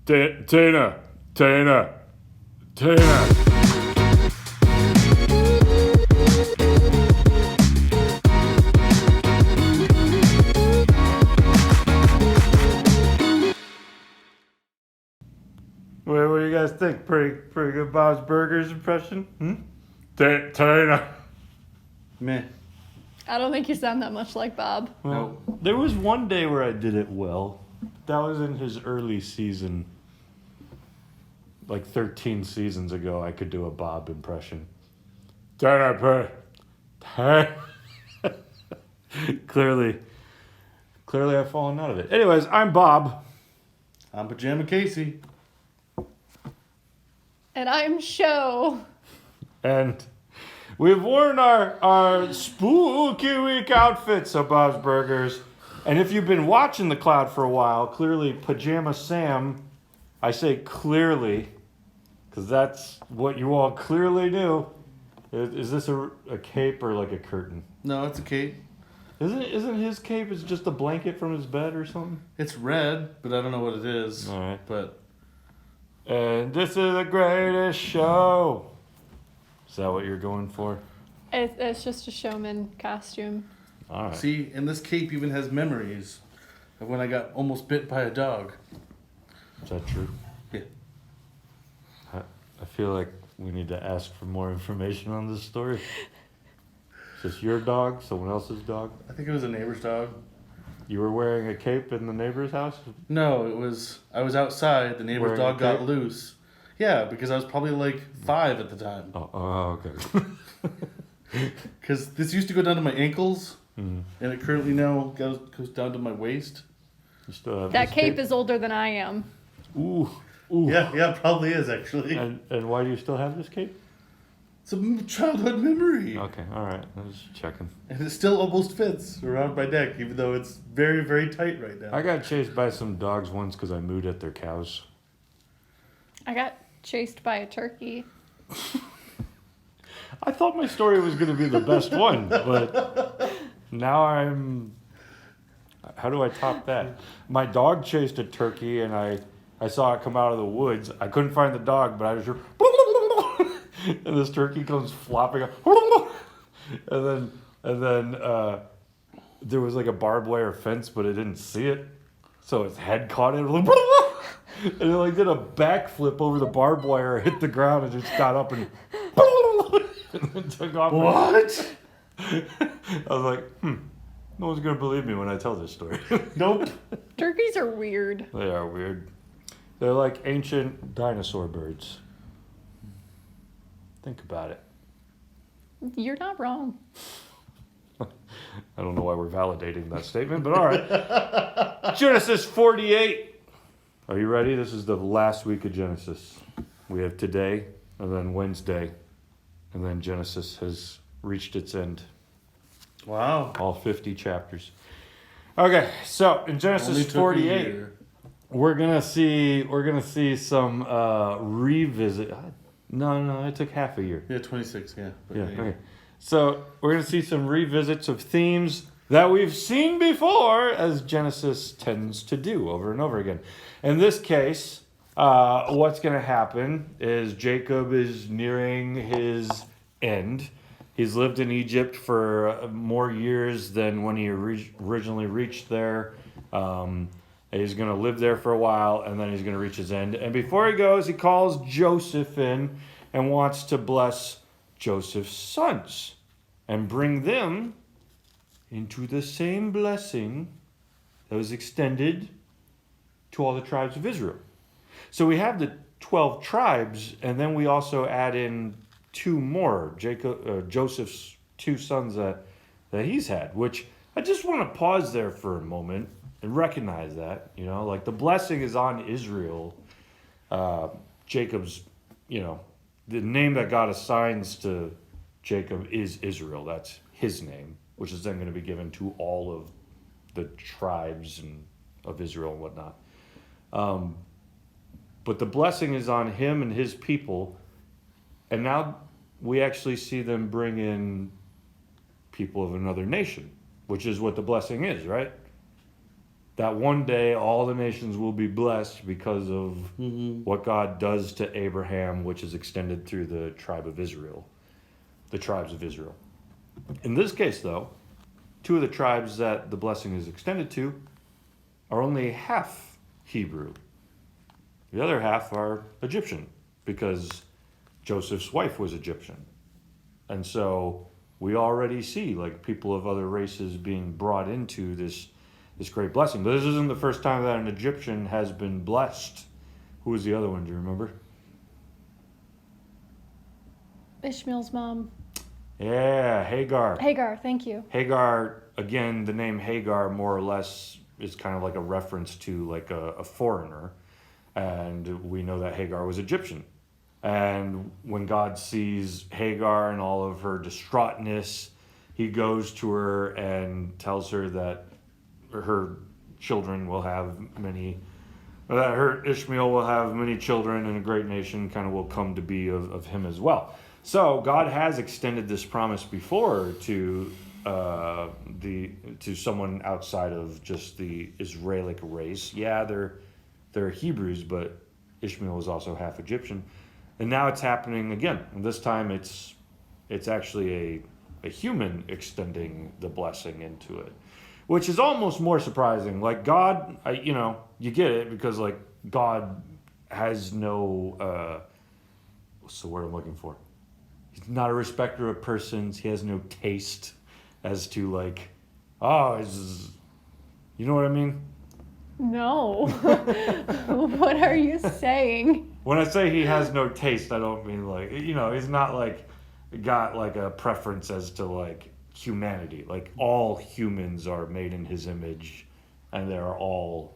Tina. What do you guys think? Pretty good Bob's Burgers impression? Tina. Meh. I don't think you sound that much like Bob. Well, there was one day where I did it well. That was in his early season. Like 13 seasons ago, I could do a Bob impression. Clearly I've fallen out of it. Anyways, I'm Bob. I'm Pajama Casey. And I'm Show. And we've worn our spooky week outfits of Bob's Burgers. And if you've been watching The Cloud for a while, clearly Pajama Sam, I say clearly, because that's what you all clearly knew. Is this a cape or like a curtain? No, it's a cape. Isn't his cape is just a blanket from his bed or something? It's red, but I don't know what it is. All right. But And this is the greatest show. Is that what you're going for? It's just a showman costume. All right. see, and this cape even has memories of when I got almost bit by a dog. Is that true? Yeah. I feel like we need to ask for more information on this story. Is this your dog? Someone else's dog? I think it was a neighbor's dog. You were wearing a cape in the neighbor's house? No, I was outside. The neighbor's Wearing a dog got cape? loose. Yeah, because I was probably like 5 at the time. Oh, okay. Because this used to go down to my ankles, Mhm. and it currently now goes down to my waist. You still have That this cape is older than I am. Ooh. Yeah, it probably is actually. And why do you still have this cape? It's a childhood memory. Okay, all right. I was checking. And it still almost fits around my neck, even though it's very, very tight right now. I got chased by some dogs once because I mooed at their cows. I got chased by a turkey. I thought my story was going to be the best one, but now how do I top that? My dog chased a turkey, and I saw it come out of the woods. I couldn't find the dog, but I was and this turkey comes flopping up, and then there was like a barbed wire fence, but it didn't see it, so its head caught it, and it like did a backflip over the barbed wire, hit the ground, and just got up and then took off. What? I was like, no one's gonna believe me when I tell this story. Nope. Turkeys are weird. They are weird. They're like ancient dinosaur birds. Think about it. You're not wrong. I don't know why we're validating that statement, but all right. Genesis 48. Are you ready? This is the last week of Genesis. We have today, and then Wednesday, and then Genesis has reached its end. Wow. All 50 chapters. Okay, so in Genesis Only took a 48, year. we're gonna see some revisit. No, it took half a year. Yeah, 26, yeah. But Yeah. Okay. So we're gonna see some revisits of themes that we've seen before, as Genesis tends to do over and over again. In this case, what's gonna happen is Jacob is nearing his end. He's lived in Egypt for more years than when he originally reached there. He's going to live there for a while, and then he's going to reach his end. And before he goes, he calls Joseph in and wants to bless Joseph's sons and bring them into the same blessing that was extended to all the tribes of Israel. So we have the 12 tribes, and then we also add in 2 more, Joseph's 2 sons that he's had, which I just want to pause there for a moment and recognize that, like the blessing is on Israel. Jacob's, the name that God assigns to Jacob is Israel. That's his name, which is then going to be given to all of the tribes of Israel and whatnot. But the blessing is on him and his people. And now we actually see them bring in people of another nation, which is what the blessing is, right? that one day all the nations will be blessed because of what God does to Abraham, which is extended through the tribe of Israel, the tribes of Israel. In this case, though, two of the tribes that the blessing is extended to are only half Hebrew. The other half are Egyptian, because Joseph's wife was Egyptian. And so we already see like people of other races being brought into this great blessing. But this isn't the first time that an Egyptian has been blessed. Who was the other one? Do you remember? Ishmael's mom. Yeah, Hagar. Hagar, thank you. Hagar, again, the name Hagar more or less is kind of like a reference to like a foreigner. And we know that Hagar was Egyptian. And when God sees Hagar and all of her distraughtness, he goes to her and tells her that her children will have many, that her Ishmael will have many children, and a great nation kind of will come to be of him as well. So God has extended this promise before to someone outside of just the Israelic race. Yeah, they're Hebrews, but Ishmael is also half Egyptian. And now it's happening again. And this time it's actually a human extending the blessing into it, which is almost more surprising. Like God, you get it, because like God has no, what's the word I'm looking for? He's not a respecter of persons. He has no taste as to like, you know what I mean? No. What are you saying? When I say he has no taste, I don't mean like, he's not like got like a preference as to like humanity. Like all humans are made in his image, and they are all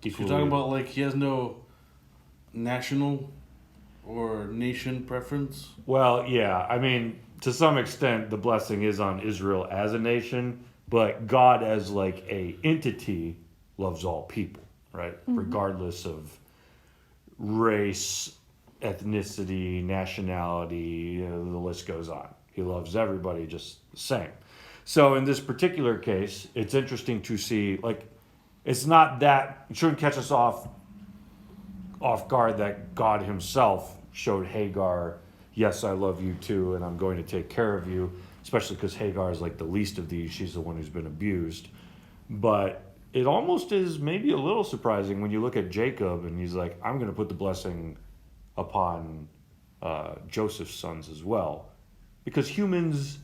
equally. You're talking about like he has no national or nation preference? Well, yeah. I mean, to some extent, the blessing is on Israel as a nation, but God as like a entity loves all people, right? Regardless of race, ethnicity, nationality, the list goes on. He loves everybody just the same. So in this particular case, it's interesting to see, like, it's not that, it shouldn't catch us off guard that God himself showed Hagar, yes, I love you too, and I'm going to take care of you, especially because Hagar is like the least of these. She's the one who's been abused. But it almost is maybe a little surprising when you look at Jacob and he's like, I'm going to put the blessing upon Joseph's sons as well. Because humans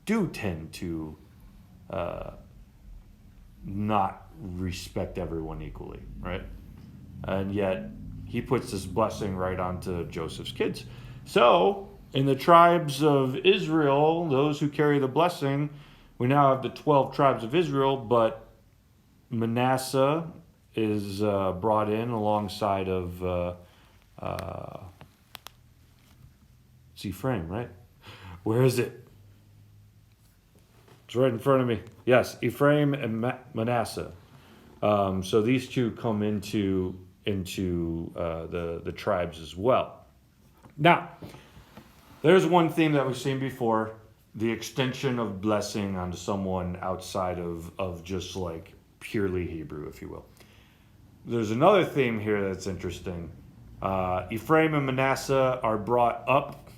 do tend to not respect everyone equally, right? And yet he puts this blessing right onto Joseph's kids. So in the tribes of Israel, those who carry the blessing, we now have the 12 tribes of Israel, but Manasseh is brought in alongside of it's Ephraim, right? Where is it? It's right in front of me. Yes, Ephraim and Manasseh. So these two come into the tribes as well. Now, there's one theme that we've seen before: the extension of blessing onto someone outside of just like purely Hebrew, if you will. There's another theme here that's interesting. Ephraim and Manasseh are brought up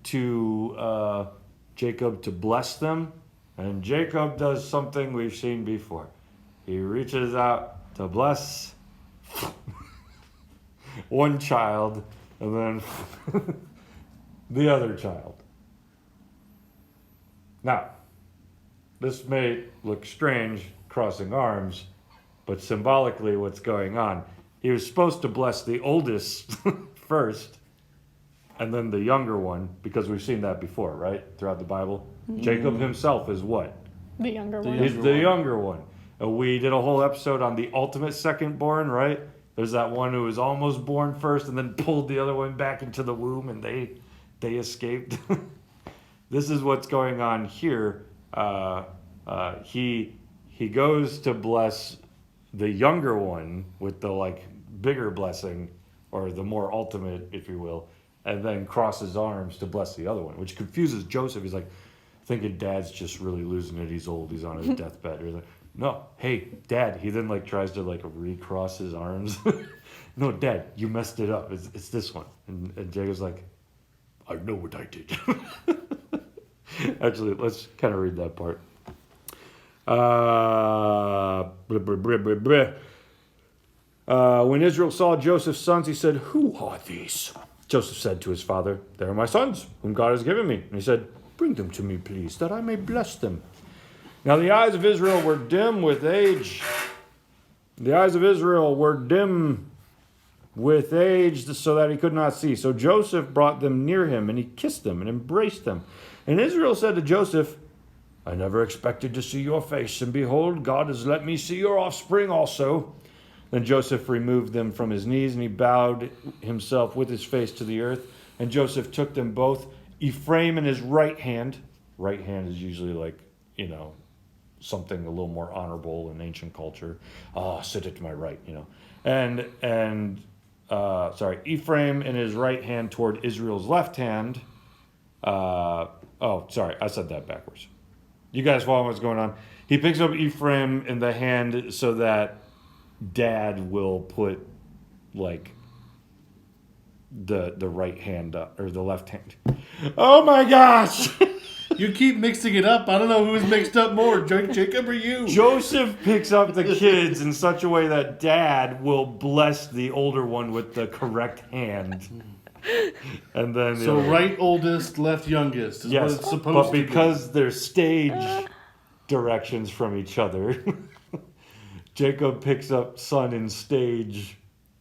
to Jacob to bless them, and Jacob does something we've seen before. He reaches out to bless one child and then the other child. Now, this may look strange, crossing arms, but symbolically what's going on, he was supposed to bless the oldest first and then the younger one, because we've seen that before, right, throughout the Bible. Jacob himself is what? The younger one. He's the younger one. We did a whole episode on the ultimate second-born, right? There's that one who was almost born first and then pulled the other one back into the womb, and they escaped. This is what's going on here. He goes to bless the younger one with the like bigger blessing, or the more ultimate, if you will, and then crosses arms to bless the other one, which confuses Joseph. He's like thinking dad's just really losing it. He's old. He's on his deathbed. He's like, No, hey, Dad. He then like tries to like recross his arms. No, Dad, you messed it up. It's this one. And Jacob's like, I know what I did. Actually, let's kind of read that part. When Israel saw Joseph's sons, he said, "Who are these?" Joseph said to his father, "They are my sons, whom God has given me." And he said, "Bring them to me, please, that I may bless them." Now the eyes of Israel were dim with age. The eyes of Israel were dim with age, so that he could not see. So Joseph brought them near him, and he kissed them and embraced them. And Israel said to Joseph, "I never expected to see your face, and behold, God has let me see your offspring also." Then Joseph removed them from his knees, and he bowed himself with his face to the earth. And Joseph took them both, Ephraim in his right hand. Right hand is usually like, something a little more honorable in ancient culture. Oh, sit at my right, Ephraim in his right hand toward Israel's left hand. I said that backwards. You guys follow what's going on? He picks up Ephraim in the hand so that Dad will put like the right hand up, or the left hand. Oh my gosh! You keep mixing it up. I don't know who's mixed up more, Jacob or you. Joseph picks up the kids in such a way that Dad will bless the older one with the correct hand. And then So right oldest, left youngest is what it's supposed but to be. because they're stage directions from each other, Jacob picks up son in stage.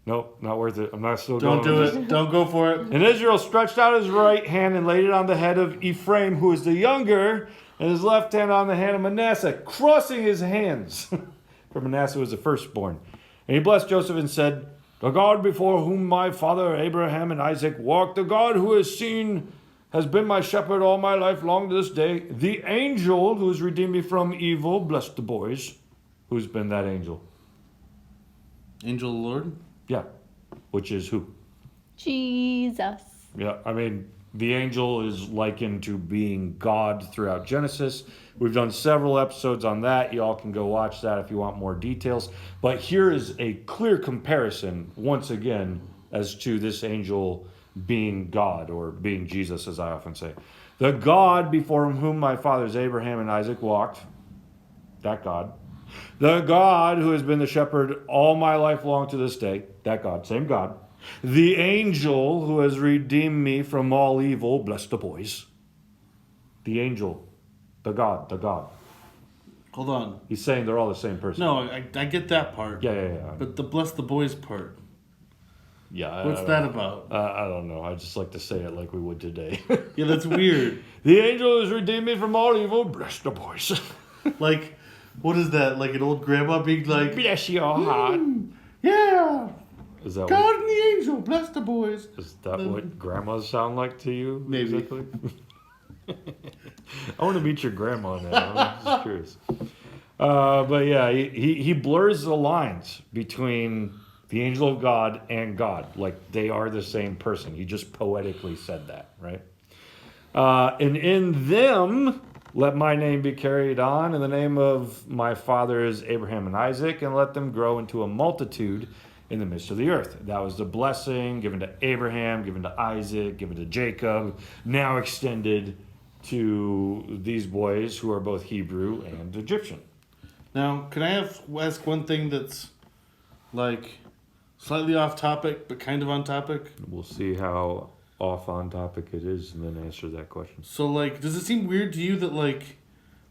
Nope, not worth it. I'm not still Don't going. do it. Don't go for it. And Israel stretched out his right hand and laid it on the head of Ephraim, who is the younger, and his left hand on the hand of Manasseh, crossing his hands. For Manasseh was the firstborn. And he blessed Joseph and said, "The God before whom my father Abraham and Isaac walked, the God who has been my shepherd all my life long to this day, the angel who has redeemed me from evil," bless the boys. Who's been that angel? Angel of the Lord? Yeah. Which is who? Jesus. Yeah, I mean, the angel is likened to being God throughout Genesis. We've done several episodes on that. You all can go watch that if you want more details. But here is a clear comparison, once again, as to this angel being God, or being Jesus, as I often say. The God before whom my fathers Abraham and Isaac walked, that God. The God who has been the shepherd all my life long to this day, that God, same God. The angel who has redeemed me from all evil, bless the boys. The angel, the God. Hold on. He's saying they're all the same person. No, I get that part. Yeah. But the bless the boys part. Yeah. What's that about? I don't know. I just like to say it like we would today. Yeah, that's weird. The angel who has redeemed me from all evil, bless the boys. Like, what is that? Like an old grandma being like, Bless your heart. yeah, Is that God what, and the angel, bless the boys. is that what grandmas sound like to you? Maybe. Exactly? I want to meet your grandma now. I'm just curious. But yeah, he blurs the lines between the angel of God and God. Like they are the same person. He just poetically said that, right? And in them, let my name be carried on in the name of my fathers Abraham and Isaac, and let them grow into a multitude in the midst of the earth. That was the blessing given to Abraham, given to Isaac, given to Jacob, now extended to these boys who are both Hebrew and Egyptian. Now, can I ask one thing that's like slightly off topic, but kind of on topic? We'll see how off on topic it is and then answer that question. So, like, does it seem weird to you that, like,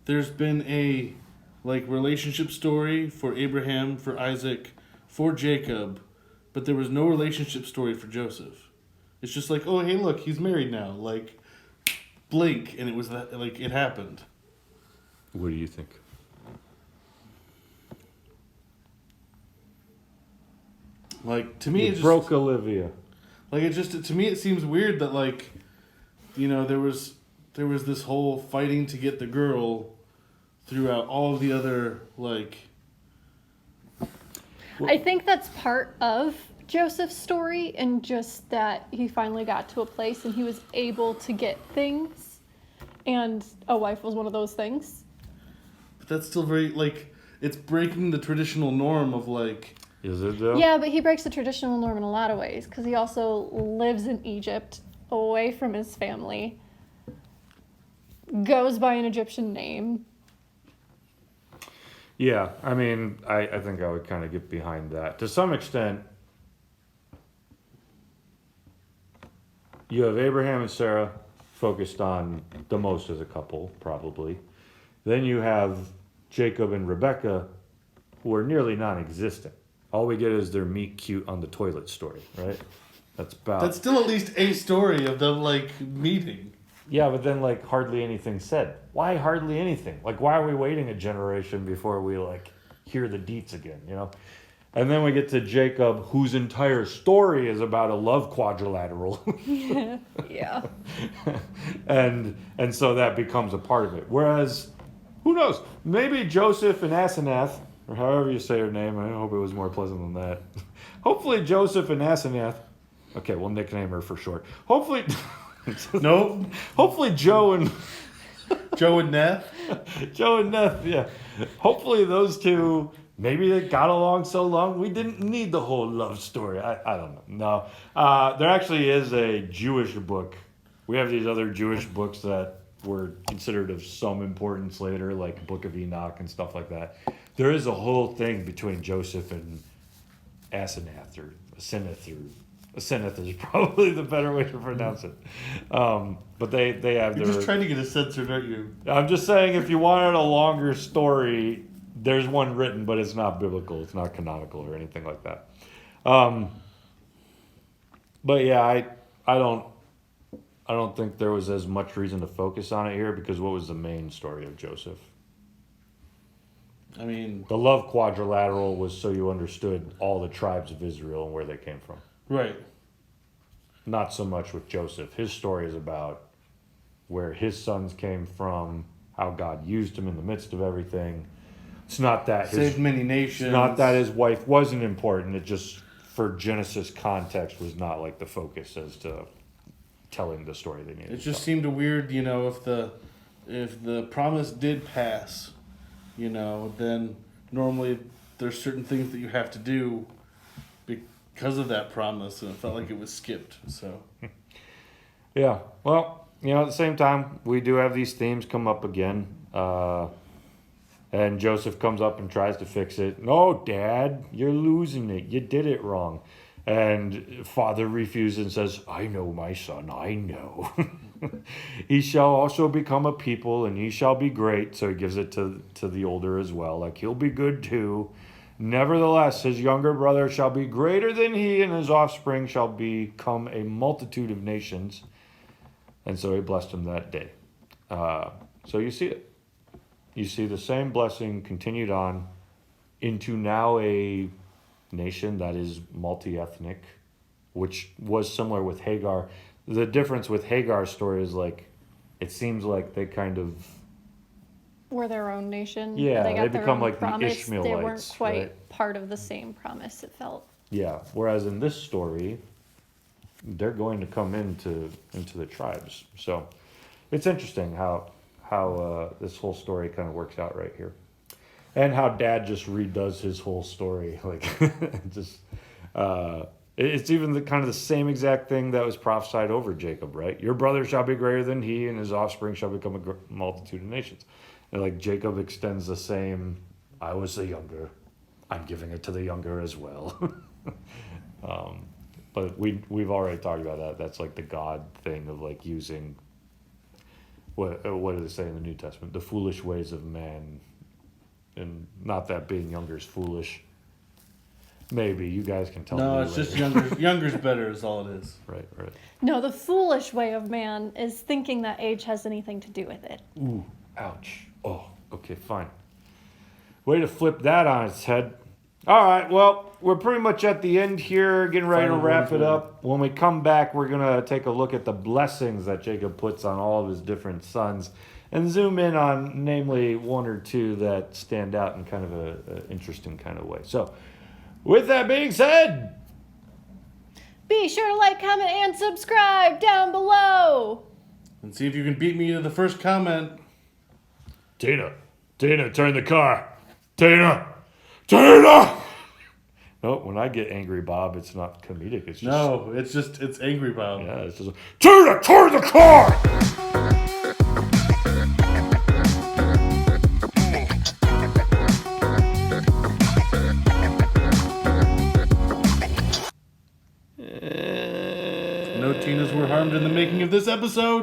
there's been a, like, relationship story for Abraham, for Isaac, for Jacob, but there was no relationship story for Joseph? It's just like, oh, hey, look, he's married now. Like, blink, and it was that, like, it happened. What do you think? Like, to me, You broke Olivia. Like, it just, to me, it seems weird that, like, you know, there was this whole fighting to get the girl throughout all of the other, like... I think that's part of Joseph's story, and just that he finally got to a place and he was able to get things, and a wife was one of those things. But that's still very, like, it's breaking the traditional norm of like. Is it though? Yeah, but he breaks the traditional norm in a lot of ways because he also lives in Egypt, away from his family, goes by an Egyptian name. Yeah, I mean, I think I would kind of get behind that. To some extent, you have Abraham and Sarah focused on the most as a couple, probably. Then you have Jacob and Rebecca, who are nearly non-existent. All we get is their meet cute on the toilet story, right? That's still at least a story of them like meeting. Yeah, but then like hardly anything said. Why hardly anything? Like why are we waiting a generation before we like hear the deets again, you know? And then we get to Jacob, whose entire story is about a love quadrilateral. Yeah. and so that becomes a part of it. Whereas, who knows? Maybe Joseph and Asenath, or however you say her name, I hope it was more pleasant than that. Hopefully Joseph and Asenath, okay, we'll nickname her for short. Hopefully... Nope. Hopefully Joe and Neth. Joe and Neth, yeah. Hopefully those two, maybe they got along so long we didn't need the whole love story. I don't know. No. There actually is a Jewish book. We have these other Jewish books that were considered of some importance later, like Book of Enoch and stuff like that. There is a whole thing between Joseph and Asenath or Asenath or Asenath is probably the better way to pronounce it. But they have You're their... just trying to get it censored, aren't you? I'm just saying if you wanted a longer story, there's one written, but it's not biblical. It's not canonical or anything like that. But yeah, I don't think there was as much reason to focus on it here because what was the main story of Joseph? I mean... The love quadrilateral was so you understood all the tribes of Israel and where they came from. Right. Not so much with Joseph. His story is about where his sons came from, how God used him in the midst of everything. It's not that saved many nations. It's not that his wife wasn't important. It just, for Genesis context, was not like the focus as to telling the story they needed. It just seemed weird, you know, if the promise did pass, you know, then normally there's certain things that you have to do because of that promise, and it felt like it was skipped. So, yeah. Well, you know, at the same time, we do have these themes come up again, and Joseph comes up and tries to fix it. No, Dad, you're losing it. You did it wrong. And Father refuses and says, I know, my son, I know. He shall also become a people, and he shall be great. So he gives it to the older as well. Like, he'll be good too. Nevertheless, his younger brother shall be greater than he, and his offspring shall become a multitude of nations. And so he blessed him that day. So you see it. You see the same blessing continued on into now a nation that is multi-ethnic, which was similar with Hagar. The difference with Hagar's story is like, it seems like they kind of Were their own nation. Yeah, they got they their become own like the promise. Ishmaelites, They weren't quite right? part of the same promise, it felt. Yeah. Whereas in this story, they're going to come into the tribes. So it's interesting how this whole story kind of works out right here, and how Dad just redoes his whole story. Like just it's even the kind of the same exact thing that was prophesied over Jacob, right? Your brother shall be greater than he, and his offspring shall become a multitude of nations. And like Jacob extends the same. I was the younger. I'm giving it to the younger as well. But we've already talked about that. That's like the God thing of like using. What do they say in the New Testament? The foolish ways of man, and not that being younger is foolish. Maybe you guys can tell me. no, it's later. just younger. Younger's better is all it is. Right. No, the foolish way of man is thinking that age has anything to do with it. Ooh, ouch. Oh, okay, fine. Way to flip that on its head. All right, well, we're pretty much at the end here, getting ready Final to wrap words, it man. up. When we come back, we're going to take a look at the blessings that Jacob puts on all of his different sons and zoom in on namely one or two that stand out in kind of an interesting kind of way. So, with that being said, Be sure to like, comment, and subscribe down below. And see if you can beat me to the first comment. Tina, turn the car. Tina! Tina! No, when I get angry, Bob, it's not comedic. It's just No, it's Angry Bob. yeah, it's just Tina, turn the car. No Tinas were harmed in the making of this episode.